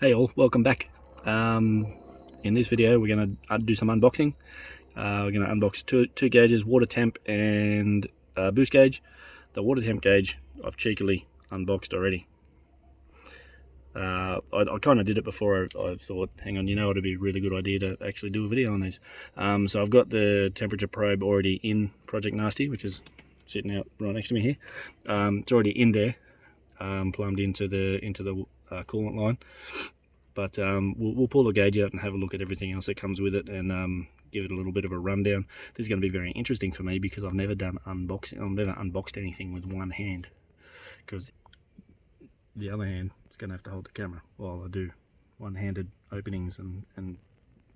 Hey all, welcome back. In this video we're going to do some unboxing. We're going to unbox two gauges, water temp and boost gauge. The water temp gauge I've cheekily unboxed already. I kind of did it before. I thought, hang on, it'd be a really good idea to actually do a video on these. So I've got the temperature probe already in Project Nasty, which is sitting out right next to me here. It's already in there, plumbed into the coolant line. But we'll pull the gauge out and have a look at everything else that comes with it, and give it a little bit of a rundown. This is going to be very interesting for me because I've never done unboxing. I've never unboxed anything with one hand, because the other hand is going to have to hold the camera while I do one-handed openings and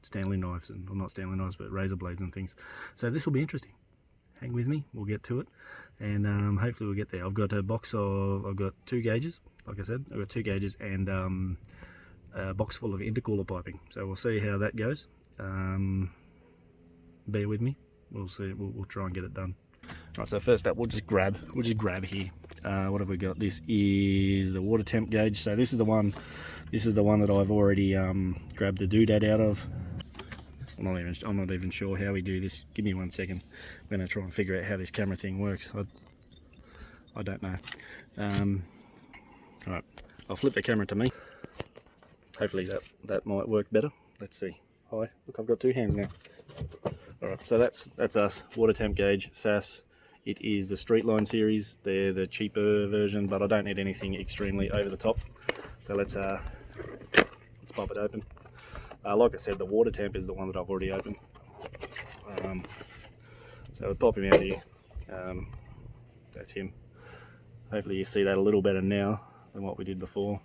Stanley knives, and well, not Stanley knives, but razor blades and things. So this will be interesting. Hang with me, we'll get to it, and hopefully we'll get there. I've got a box of, I've got two gauges, like I said, I've got two gauges and a box full of intercooler piping. So we'll see how that goes. Bear with me, we'll see, we'll try and get it done. Right, so first up, we'll just grab here. What have we got? This is the water temp gauge. So this is the one that I've already grabbed the doodad out of. I'm not even sure how we do this. Give me 1 second. I'm going to try and figure out how this camera thing works. I don't know. Alright, I'll flip the camera to me. Hopefully that might work better. Let's see. Hi, look, I've got two hands now. Alright, so that's us. Water temp gauge, SAAS. It is the Streetline series. They're the cheaper version, but I don't need anything extremely over the top. So let's pop it open. Like I said, the water temp is the one that I've already opened. So we'll pop him out here. That's him. Hopefully you see that a little better now than what we did before.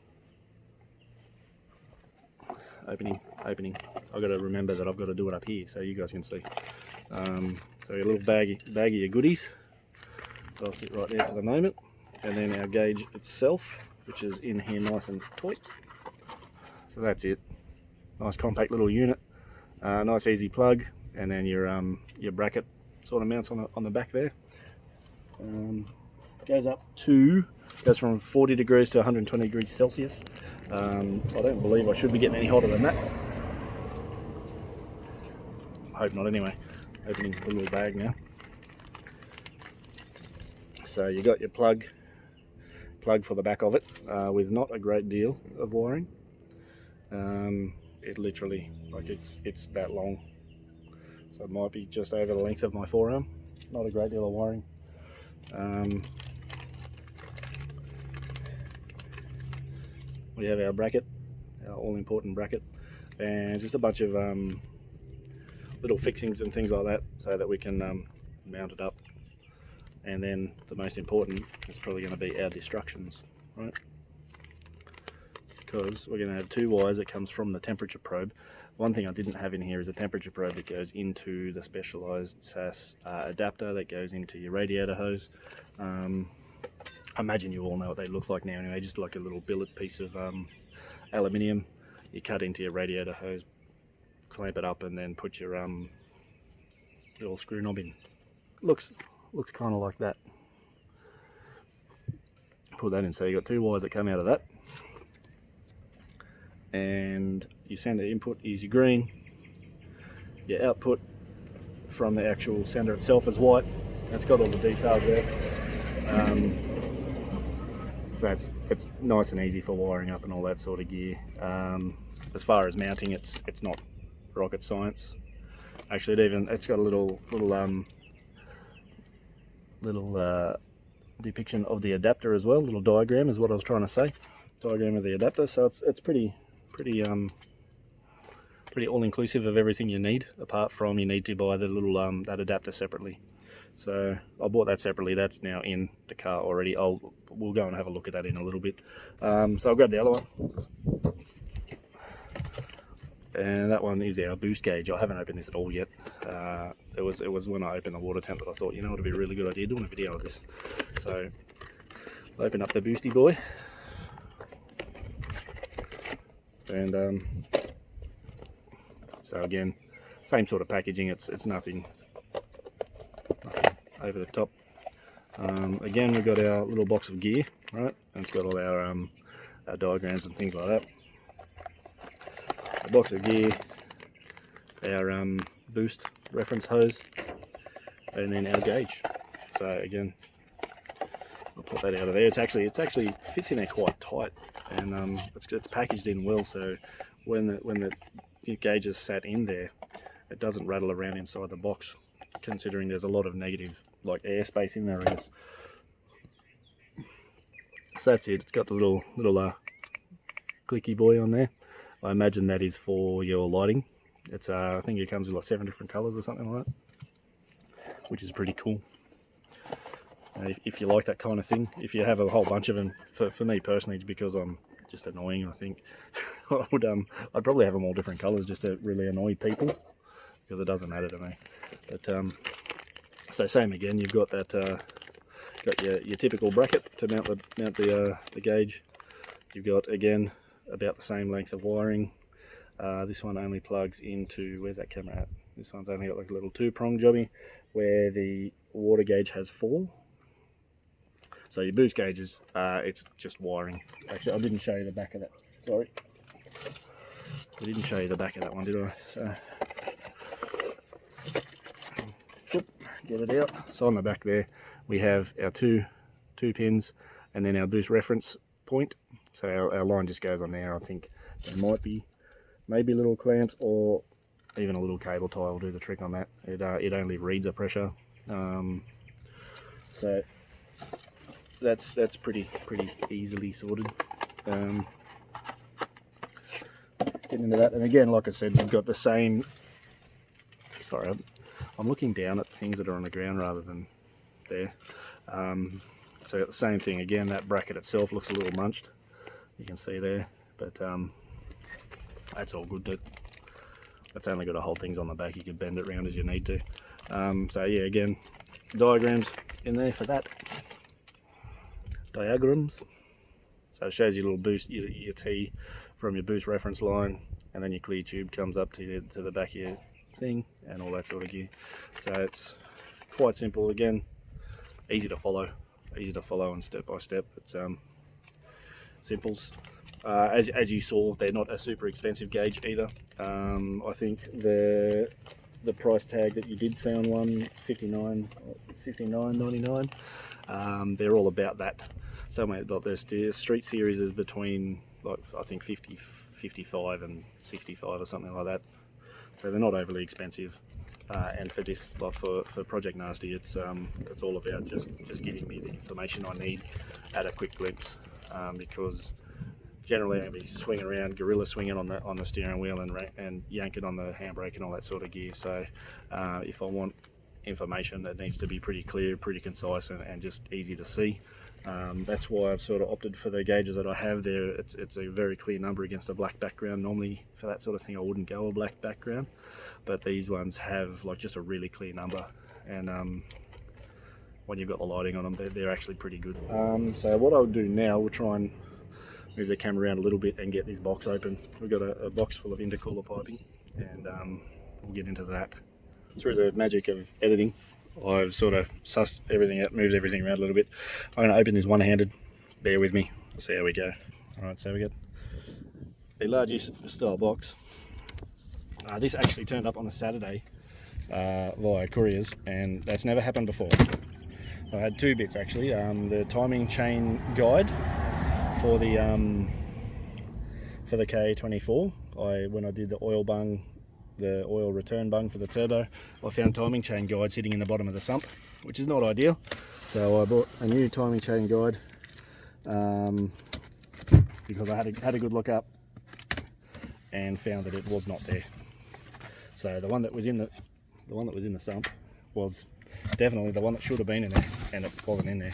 Opening. I've got to remember that I've got to do it up here so you guys can see. So a little baggie of goodies. I'll sit right there for the moment. And then our gauge itself, which is in here nice and tight. So that's it. Nice compact little unit, nice easy plug, and then your bracket sort of mounts on the back there. Goes from 40 degrees to 120 degrees Celsius. I don't believe I should be getting any hotter than that. I hope not anyway. Opening the little bag now. So you got your plug for the back of it, with not a great deal of wiring. It literally, like it's that long, so it might be just over the length of my forearm. Not a great deal of wiring. We have our bracket, our all-important bracket, and just a bunch of little fixings and things like that, so that we can mount it up. And then the most important is probably going to be our destructions, right? Because we're going to have two wires that comes from the temperature probe. One thing I didn't have in here is a temperature probe that goes into the specialized SAAS adapter that goes into your radiator hose. I imagine you all know what they look like now anyway, just like a little billet piece of aluminium you cut into your radiator hose, clamp it up, and then put your little screw knob in. Looks kind of like that. Put that in, so you got two wires that come out of that. And your sender input is your green, your output from the actual sender itself is white. That's got all the details there. So it's nice and easy for wiring up and all that sort of gear. As far as mounting, it's not rocket science. Actually, it's got a little depiction of the adapter as well. Little diagram is what I was trying to say. Diagram of the adapter. So it's pretty all-inclusive of everything you need, apart from you need to buy the little that adapter separately. So I bought that separately. That's now in the car already. We'll go and have a look at that in a little bit. So I'll grab the other one, and that one is our boost gauge. I haven't opened this at all yet. It was when I opened the water temp that I thought, it'd be a really good idea doing a video of this. So I'll open up the boosty boy. And so again, same sort of packaging. It's nothing over the top. Again, we've got our little box of gear, right? And it's got all our diagrams and things like that. a box of gear, our boost reference hose, and then our gauge. So again, I'll put that out of there. It's actually fits in there quite tight, and it's packaged in well. So when the gauge is sat in there, it doesn't rattle around inside the box. Considering there's a lot of negative like airspace in there, I guess. So that's it. It's got the little clicky boy on there. I imagine that is for your lighting. It's I think it comes with like 7 different colours or something like that, which is pretty cool. If you like that kind of thing, if you have a whole bunch of them, for me personally, because I'm just annoying, I think I'd probably have them all different colours just to really annoy people, because it doesn't matter to me. But so same again, you've got that got your typical bracket to mount the gauge. You've got again about the same length of wiring. This one only plugs into, where's that camera at? This one's only got like a little 2-prong jobby, where the water gauge has 4. So your boost gauges, it's just wiring. Actually, I didn't show you the back of that. Sorry, I didn't show you the back of that one, did I? So get it out. So on the back there, we have our two pins, and then our boost reference point. So our line just goes on there. I think there might be maybe little clamps or even a little cable tie will do the trick on that. It only reads a pressure. So that's pretty easily sorted. Getting into that, and again, like I said, we've got the same. Sorry, I'm looking down at things that are on the ground rather than there. So got the same thing again. That bracket itself looks a little munched. You can see there, but that's all good. That's only got to hold things on the back. You can bend it around as you need to. So yeah, again, diagrams in there for that. Diagrams. So it shows you a little boost, your T from your boost reference line, and then your clear tube comes up to the back of your thing and all that sort of gear. So it's quite simple. Again, easy to follow and step by step. It's simples. As you saw, they're not a super expensive gauge either. I think the price tag that you did see on one, $59.99, they're all about that. Somewhere like the street series is between, like, I think 50, 55 and 65 or something like that. So they're not overly expensive. And for this, like for Project Nasty, it's all about just giving me the information I need at a quick glimpse, because generally I'll be swinging around, gorilla swinging on the steering wheel and yanking on the handbrake and all that sort of gear. So if I want information that needs to be pretty clear, pretty concise, and just easy to see, that's why I've sort of opted for the gauges that I have there. It's a very clear number against a black background. Normally for that sort of thing I wouldn't go a black background, but these ones have like just a really clear number, and when you've got the lighting on them, they're actually pretty good. So what I'll do now, we'll try and move the camera around a little bit and get this box open. We've got a box full of intercooler piping, and we'll get into that. Through the magic of editing, I've sort of sussed everything out, moved everything around a little bit. I'm going to open this one-handed. Bear with me. We'll see how we go. Alright, so we got the largest style box. This actually turned up on a Saturday via couriers, and that's never happened before. So I had 2 bits actually. The timing chain guide for the K24. When I did the oil bung, the oil return bung for the turbo, I found timing chain guide sitting in the bottom of the sump, which is not ideal. So I bought a new timing chain guide because I had a good look up and found that it was not there. So the one that was in the sump was definitely the one that should have been in there, and it wasn't in there.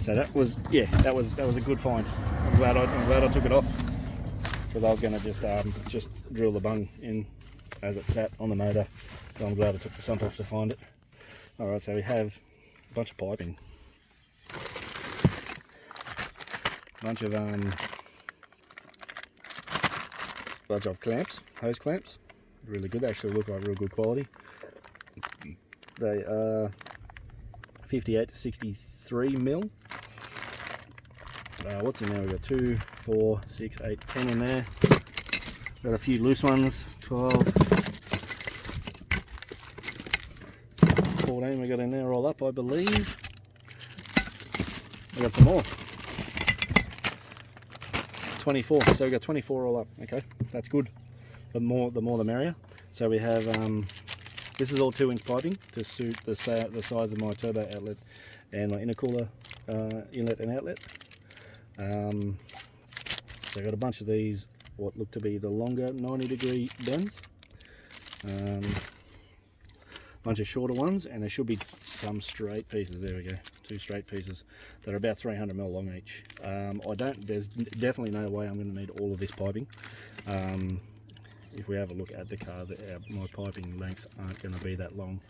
So that was a good find. I'm glad I took it off, because I was going to just drill the bung in as it sat on the motor. So I'm glad I took the sump off to find it. Alright, so we have a bunch of piping, a bunch of clamps, hose clamps. Really good, actually look like real good quality. They are 58 to 63 mil. what's in there? We've got 2, 4, 6, 8, 10 in there. Got a few loose ones, 12, 14 we got in there all up, I believe. We got some more. 24, so we got 24 all up. Okay, that's good. The more the merrier. So we have, this is all 2-inch piping to suit the size of my turbo outlet and my intercooler inlet and outlet. So I got a bunch of these, what look to be the longer 90-degree bends. Bunch of shorter ones, and there should be some straight pieces. There we go, 2 straight pieces that are about 300mm long each. There's definitely no way I'm going to need all of this piping. If we have a look at the car, my piping lengths aren't going to be that long.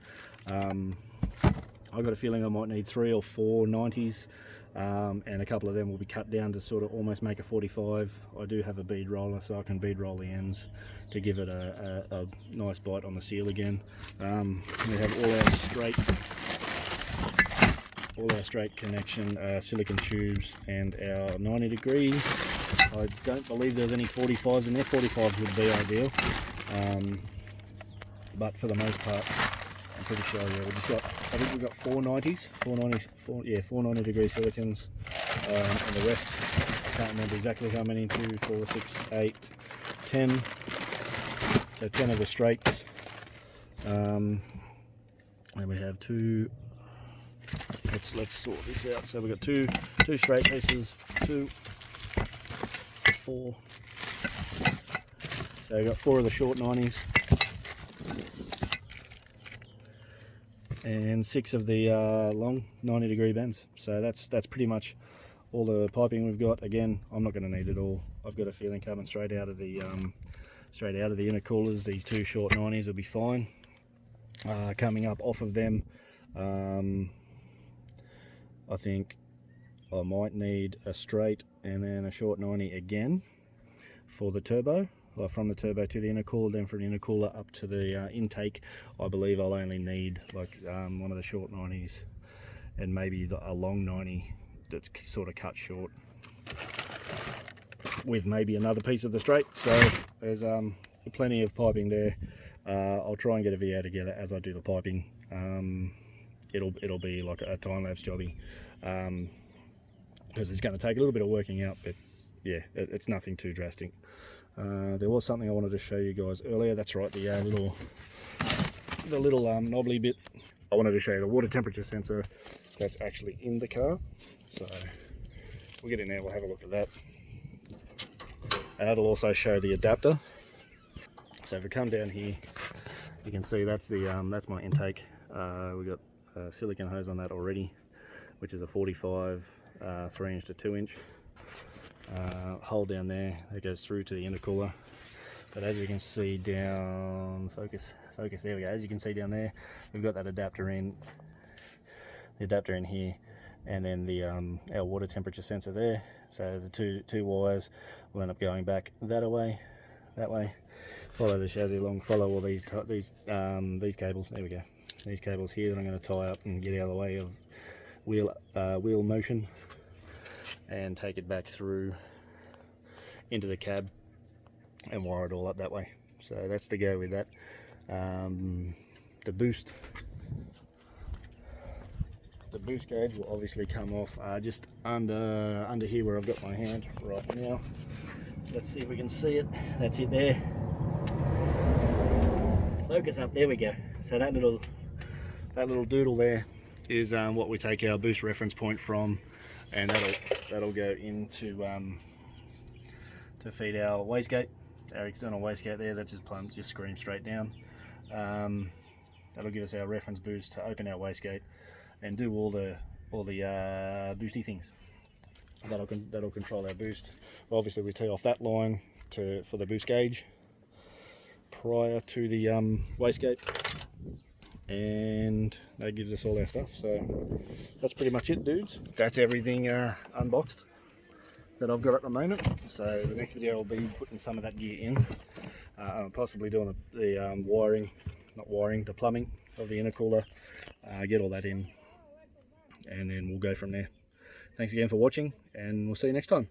I've got a feeling I might need 3 or 4 90s, and a couple of them will be cut down to sort of almost make a 45. I do have a bead roller, so I can bead roll the ends to give it a nice bite on the seal again. We have all our straight connection silicone tubes and our 90-degree. I don't believe there's any 45s in there. 45s would be ideal, but for the most part, I'm pretty sure, yeah, I think we've got 4 90s, 4 90-degree silicons, and the rest, I can't remember exactly how many, 2, 4, 6, 8, 10, so 10 of the straights, and we have 2, let's sort this out. So we've got two straight pieces, 2, 4, so we've got 4 of the short 90s, and 6 of the long 90-degree bends. So that's pretty much all the piping we've got. Again, I'm not going to need it all. I've got a feeling coming straight out of the intercoolers, these 2 short 90s will be fine. Coming up off of them, I think I might need a straight and then a short 90 again for the turbo. Well, from the turbo to the intercooler, then from the intercooler up to the intake, I believe I'll only need like one of the short 90s and maybe a long 90 that's sort of cut short with maybe another piece of the straight. So there's plenty of piping there. I'll try and get a video together as I do the piping. It'll be like a time-lapse jobby, because it's going to take a little bit of working out, but yeah, it's nothing too drastic. There was something I wanted to show you guys earlier. That's right, the little knobbly bit. I wanted to show you the water temperature sensor that's actually in the car. So we'll get in there, we'll have a look at that. And that'll also show the adapter. So if we come down here, you can see that's my intake. We got a silicone hose on that already, which is a 45 3-inch to 2-inch. Hole down there that goes through to the intercooler. But as you can see down, focus, there we go. As you can see down there, we've got that adapter in, here, and then the our water temperature sensor there. So the two wires will end up going back that way. Follow the chassis along, follow all these cables. There we go. These cables here that I'm going to tie up and get out of the way of wheel motion, and take it back through into the cab and wire it all up that way. So that's the go with that. The boost gauge will obviously come off just under here where I've got my hand right now. Let's see if we can see it. That's it there. Focus up, there we go. So that little doodle there is what we take our boost reference point from, and that'll go into to feed our wastegate, our external wastegate there. That just screams straight down. That'll give us our reference boost to open our wastegate and do all the boosty things. That'll control our boost. Obviously, we tee off that line for the boost gauge prior to the wastegate, and that gives us all our stuff. So that's pretty much it, dudes. That's everything unboxed that I've got at the moment. So the next video will be putting some of that gear in, possibly doing the plumbing of the intercooler, get all that in, and then we'll go from there. Thanks again for watching, and we'll see you next time.